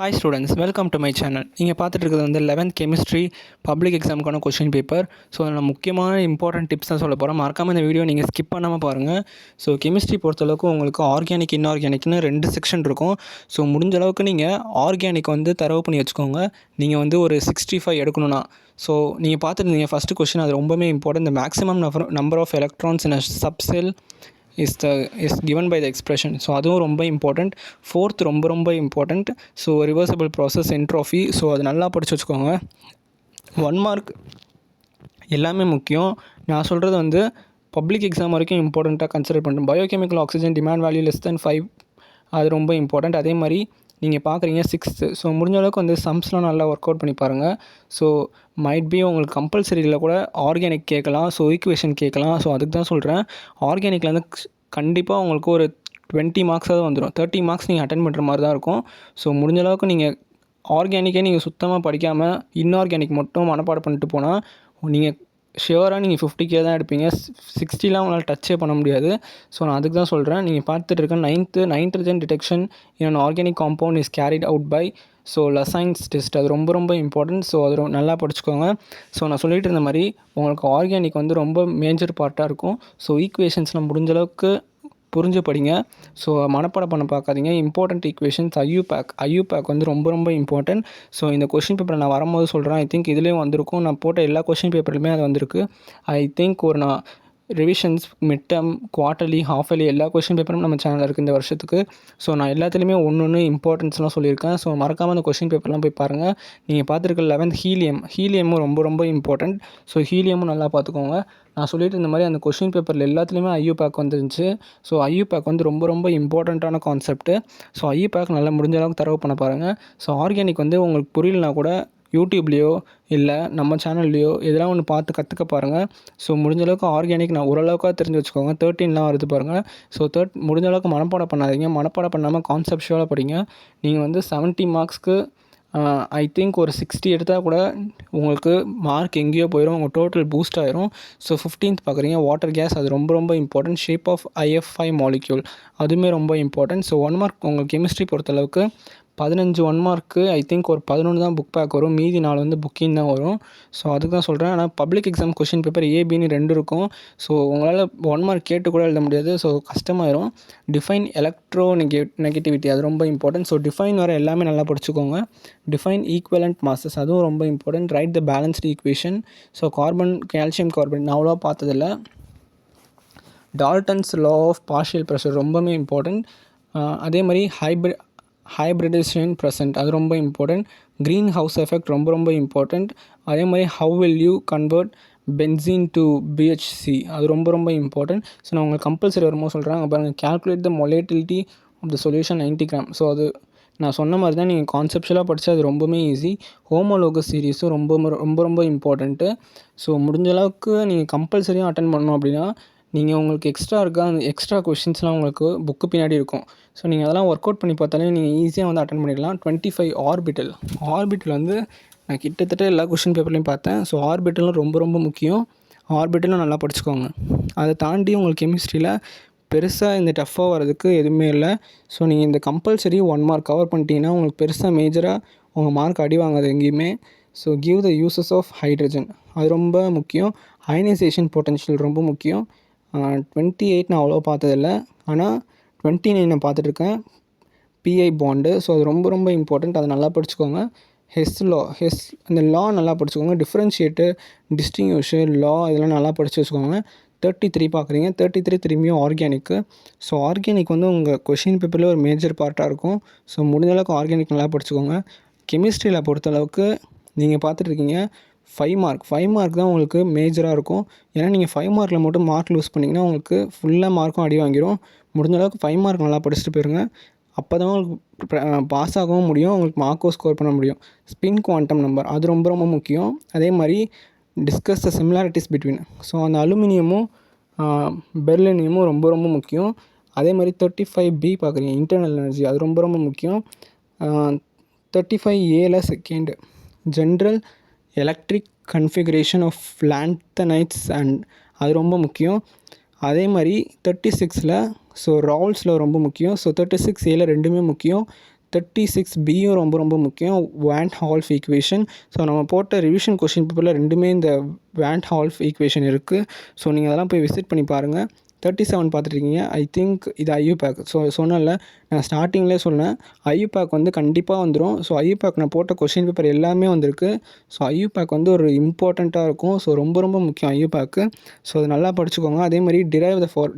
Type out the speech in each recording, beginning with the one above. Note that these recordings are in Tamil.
Hi students, welcome to my channel. நீங்கள் பார்த்துட்டு இருக்கிறது வந்து 11th கெமிஸ்ட்ரி பப்ளிக் எக்ஸாமுக்கான கொஷின் பேப்பர். ஸோ நான் முக்கியமான இம்பார்ட்டன்ட் டிப்ஸ் தான் சொல்ல போகிறேன். மறக்காமல் இந்த வீடியோ நீங்கள் ஸ்கிப் பண்ணாமல் பாருங்கள். ஸோ கெமிஸ்ட்ரி பொறுத்தளவுக்கு உங்களுக்கு ஆர்கானிக் இன்ஆர்கானிக்னு 2 செக்ஷன் இருக்கும். ஸோ முடிஞ்ச அளவுக்கு நீங்கள் ஆர்கானிக் வந்து தரவு பண்ணி வச்சுக்கோங்க. நீங்கள் வந்து ஒரு 65 எடுக்கணும்னா. ஸோ நீங்கள் பார்த்துருந்தீங்க ஃபஸ்ட்டு கொஷின், அது ரொம்பவே இம்பார்ட்டன்ட். இந்த maximum number of electrons in a subshell is given by the expression. So அதுவும் ரொம்ப இம்பார்ட்டண்ட். ஃபோர்த் ரொம்ப important. So reversible process entropy. So அது நல்லா படித்து வச்சுக்கோங்க. 1 மார்க் எல்லாமே முக்கியம். நான் சொல்கிறது வந்து பப்ளிக் எக்ஸாம் வரைக்கும் இம்பார்ட்டண்ட்டாக கன்சிடர் பண்ணுறேன். Biochemical oxygen demand value less than 5, அது ரொம்ப இம்பார்ட்டண்ட். அதே மாதிரி நீங்கள் பார்க்குறீங்க 6th. ஸோ முடிஞ்ச அளவுக்கு வந்து சம்ஸ்லாம் நல்லா ஒர்க் அவுட் பண்ணி பாருங்கள். ஸோ மைட் பி உங்களுக்கு கம்பல்சரியில் கூட ஆர்கானிக் கேட்கலாம், ஸோ ஈக்குவேஷன் கேட்கலாம். ஸோ அதுக்கு தான் சொல்கிறேன். ஆர்கானிக்கில் வந்து கண்டிப்பாக உங்களுக்கு ஒரு 20 மார்க்ஸாவது வந்துடும். 30 மார்க்ஸ் நீங்கள் அட்டென்ட் பண்ணுற மாதிரி தான் இருக்கும். ஸோ முடிஞ்ச அளவுக்கு நீங்கள் ஆர்கானிக்கே நீங்கள் சுத்தமாக படிக்காமல் இன்ஆர்கானிக் மட்டும் மனப்பாடம் பண்ணிட்டு போனால் நீங்கள் ஷியோராக நீங்கள் 50K தான் எடுப்பீங்க. 60லாம் உங்களால் டச்சே பண்ண முடியாது. ஸோ நான் அதுக்கு தான் சொல்கிறேன். நீங்கள் பார்த்துட்டு இருக்க nitrogen detection in organic compound is carried out by Lassaigne's test. அது ரொம்ப இம்பார்ட்டன்ட். ஸோ அது நல்லா படிச்சுக்கோங்க. ஸோ நான் சொல்லிட்டு இருந்த மாதிரி உங்களுக்கு ஆர்கானிக் வந்து ரொம்ப மேஜர் பார்ட்டாக இருக்கும். ஸோ ஈக்குவேஷன்ஸ்லாம் முடிஞ்சளவுக்கு புரிஞ்சு படிங்க. ஸோ மனப்பாடம் பண்ண பார்க்காதீங்க. இம்பார்ட்டண்ட் ஈக்குவேஷன்ஸ் ஐயூபேக் வந்து ரொம்ப இம்பார்ட்டன்ட். ஸோ இந்த கொஷின் பேப்பரை நான் வரும்போது சொல்கிறேன். ஐ திங்க் இதுலேயும் வந்திருக்கும். நான் போட்ட எல்லா கொஷின் பேப்பர்லையுமே அது வந்திருக்கு. ஐ திங்க் நான் revisions, mid term, quarterly, half yearly எல்லா கொஷின் பேப்பரும் நம்ம சேனலில் இருக்குது இந்த வருஷத்துக்கு. ஸோ நான் எல்லாத்துலேயுமே ஒன்று இம்பார்ட்டன்ஸ்லாம் சொல்லியிருக்கேன். ஸோ மறக்காமல் அந்த கொஷின் பேப்பர்லாம் போய் பாருங்கள். நீங்கள் பார்த்துருக்க 11th ஹீலியமும் ரொம்ப இம்பார்ட்டன்ட். ஸோ ஹீலியமும் நல்லா பார்த்துக்கோங்க. நான் சொல்லிட்டு இந்த மாதிரி அந்த கொஷின் பேப்பரில் எல்லாத்துலேயுமே ஐயூபேக் வந்துருந்துச்சு. ஸோ ஐயூபேக் வந்து ரொம்ப இம்பார்ட்டண்ட்டான கான்செப்ட்டு. ஸோ ஐயூபேக் நல்லா முடிஞ்ச அளவுக்கு தரவு பண்ண பாருங்கள். ஸோ ஆர்கானிக் வந்து உங்களுக்கு புரியலனா கூட யூடியூப்லேயோ இல்லை நம்ம சேனல்லையோ எதெல்லாம் ஒன்று பார்த்து கற்றுக்க பாருங்கள். ஸோ முடிஞ்ச அளவுக்கு ஆர்கானிக் நான் ஓரளவுக்காக தெரிஞ்சு வச்சுக்கோங்க. 13லாம் வருது பாருங்கள். ஸோ முடிஞ்ச அளவுக்கு மனப்பாடம் பண்ணாதீங்க. மனப்பாடம் பண்ணாமல் கான்செப்ஷுவலாக படிங்க. நீங்கள் வந்து 70 மார்க்ஸ்க்கு ஐ திங்க் ஒரு 60 எடுத்தால் கூட உங்களுக்கு மார்க் எங்கேயோ போயிடும். உங்கள் டோட்டல் பூஸ்ட் ஆயிரும். ஸோ 15th பார்க்குறீங்க வாட்டர் கேஸ், அது ரொம்ப important. Shape of IF5 molecule அதுவுமே ரொம்ப இம்பார்ட்டன்ட். ஸோ 1 மார்க் உங்களுக்கு கெமிஸ்ட்ரி பொறுத்தளவுக்கு 15 1 மார்க்கு ஐ திங்க் ஒரு 11 தான் புக் பேக் வரும். மீதி 4 வந்து புக்கிங் தான் வரும். ஸோ அதுக்கு தான் சொல்கிறேன். ஆனால் பப்ளிக் எக்ஸாம் கொஷின் பேப்பர் ஏபின்னு 2 இருக்கும். ஸோ உங்களால் 1 மார்க் கேட்டு கூட எழுத முடியாது. ஸோ கஷ்டமாயிரும். டிஃபைன் எலக்ட்ரோ நெகட்டிவிட்டி, அது ரொம்ப இம்பார்ட்டன்ட். ஸோ டிஃபைன் வர எல்லாமே நல்லா படிச்சுக்கோங்க. டிஃபைன் ஈக்குவலண்ட் மாசஸ், அதுவும் ரொம்ப important. Write the balanced equation. So calcium carbon நான் அவ்வளோவா பார்த்ததில்ல. Dalton's law of partial pressure ரொம்பவே இம்பார்ட்டன்ட். அதே மாதிரி ஹைப்ரிடைசேஷன் ப்ரெசன்ட், அது ரொம்ப இம்பார்ட்டன்ட். க்ரீன் ஹவுஸ் எஃபெக்ட் ரொம்ப இம்பார்ட்டன்ட். அதே மாதிரி how will you convert benzene to BHC, அது ரொம்ப இம்பார்ட்டன்ட். ஸோ நான் உங்களுக்கு கம்பல்சரி வரும்போது சொல்கிறேன். அங்கே பாருங்கள், calculate the molality of the solution 90 gram. ஸோ அது நான் சொன்ன மாதிரி தான். நீங்கள் கான்செப்ஷுவலாக படித்தா அது ரொம்பவே ஈஸி. ஹோமோலோகஸ் சீரீஸும் ரொம்ப இம்பார்ட்டண்ட்டு. ஸோ முடிஞ்ச அளவுக்கு நீங்கள் கம்பல்சரியாக அட்டன் பண்ணணும். அப்படின்னா நீங்கள் உங்களுக்கு எக்ஸ்ட்ரா அந்த எக்ஸ்ட்ரா கொஷின்ஸ்லாம் உங்களுக்கு புக்கு பின்னாடி இருக்கும். ஸோ நீங்கள் அதெல்லாம் ஒர்க் அவுட் பண்ணி பார்த்தாலே நீங்கள் ஈஸியாக வந்து அட்டன் பண்ணிடலாம். 25 ஆர்பிட்டல் வந்து நான் கிட்டத்தட்ட எல்லா கொஷின் பேப்பர்லையும் பார்த்தேன். ஸோ ஆர்பிட்டலும் ரொம்ப முக்கியம். ஆர்பிட்டலும் நல்லா படிச்சுக்கோங்க. அதை தாண்டி உங்களுக்கு கெமிஸ்ட்ரியில் பெருசாக இந்த டஃப்பாக வரதுக்கு எதுவுமே இல்லை. ஸோ நீங்கள் இந்த கம்பல்சரி 1 மார்க் கவர் பண்ணிட்டீங்கன்னா உங்களுக்கு பெருசாக மேஜராக உங்கள் மார்க் அடி வாங்காது எங்கேயுமே. So give the uses of hydrogen, அது ரொம்ப முக்கியம். அயனைசேஷன் பொட்டன்ஷியல் ரொம்ப முக்கியம். 28 நான் அவ்வளோ பார்த்ததில்ல, ஆனால் 29 நான் பார்த்துட்ருக்கேன். PI bond. ஸோ அது ரொம்ப இம்பார்ட்டண்ட். அதை நல்லா படிச்சுக்கோங்க. ஹெஸ் அந்த லா நல்லா படிச்சுக்கோங்க. டிஃப்ரென்ஷியேட்டு, டிஸ்டிங்யூஷு, லா இதெல்லாம் நல்லா படித்து வச்சுக்கோங்க. 33 பார்க்குறீங்க. 33 திரும்பியும் ஆர்கானிக்கு. ஸோ ஆர்கானிக் வந்து உங்கள் கொஷின் பேப்பரில் ஒரு மேஜர் பார்ட்டாக இருக்கும். ஸோ முடிஞ்சளவுக்கு ஆர்கானிக் நல்லா படிச்சுக்கோங்க. கெமிஸ்ட்ரியில் பொறுத்தளவுக்கு நீங்கள் பார்த்துட்ருக்கீங்க 5 மார்க் தான் உங்களுக்கு மேஜராக இருக்கும். ஏன்னா நீங்கள் 5 மார்க்கில் மட்டும் மார்க் லூஸ் பண்ணிங்கன்னா உங்களுக்கு ஃபுல்லாக மார்க்கும் அடி வாங்கிடும். முடிஞ்ச அளவுக்கு 5 மார்க் நல்லா படிச்சுட்டு போயிருங்க. அப்போ தான் உங்களுக்கு பாஸ் ஆகவும் முடியும், உங்களுக்கு மார்க்கும் ஸ்கோர் பண்ண முடியும். ஸ்பின் குவாண்டம் நம்பர், அது ரொம்ப முக்கியம். அதே மாதிரி discuss the similarities between. So அந்த அலுமினியமும் பெர்லினியமும் ரொம்ப முக்கியம். அதே மாதிரி 35B பார்க்குறீங்க, இன்டர்னல் எனர்ஜி, அது ரொம்ப முக்கியம். 35Aல second general electric configuration of lanthanides and, அது ரொம்ப முக்கியம். அதே மாதிரி 36ல் ஸோ ரால்ஸில் ரொம்ப முக்கியம். ஸோ 36Aல ரெண்டுமே முக்கியம். 36Bயும் ரொம்ப ரொம்ப முக்கியம், வான் ஹால்ஃப் ஈக்குவேஷன். ஸோ நம்ம போட்ட ரிவிஷன் கொஷின் பேப்பரில் 2மே இந்த வான் ஹால்ஃப் ஈக்குவேஷன் இருக்குது. ஸோ நீங்கள் அதெல்லாம் போய் விசிட் பண்ணி பாருங்கள். 37 பார்த்துட்ருக்கீங்க. ஐ திங்க் இது ஐயூபேக். ஸோ சொன்னேன்ல, நான் ஸ்டார்டிங்லேயே சொன்னேன் ஐயூபேக் வந்து கண்டிப்பாக வந்துடும். ஸோ ஐயூபேக் நான் போட்ட கொஷின் பேப்பர் எல்லாமே வந்திருக்கு. ஸோ ஐயூபேக் வந்து ஒரு இம்பார்ட்டண்ட்டாக இருக்கும். ஸோ ரொம்ப ரொம்ப முக்கியம் ஐயூபேக்கு. ஸோ அது நல்லா படிச்சுக்கோங்க. அதே மாதிரி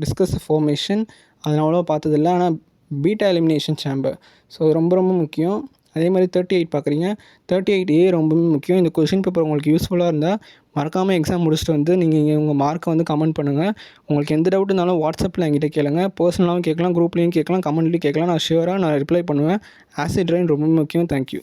டிஸ்கஸ் த ஃபார்மேஷன் அது நான் அவ்வளோவா பார்த்ததில்ல. ஆனால் பீட்டா எலிமினேஷன் சேம்பர் ஸோ ரொம்ப ரொம்ப முக்கியம். அதே மாதிரி 38 பார்க்குறீங்க. 38A ரொம்பவே முக்கியம். இந்த கொஷின் பேப்பர் உங்களுக்கு யூஸ்ஃபுல்லாக இருந்தால் மறக்காமல் எக்ஸாம் முடிச்சுட்டு வந்து நீங்கள் உங்கள் மார்க்கை வந்து கமெண்ட் பண்ணுங்கள். உங்களுக்கு எந்த டவுட் இருந்தாலும் வாட்ஸ்அப்பில் என்கிட்ட கேளுங்க. பர்சனலாகவும் கேட்கலாம், குரூப்லேயும் கேட்கலாம், கமெண்ட்லேயும் கேட்கலாம். நான் ஷியூராக ரிப்ளை பண்ணுவேன். ஆசிட் ரெயின் ரொம்ப முக்கியம். தேங்க்யூ.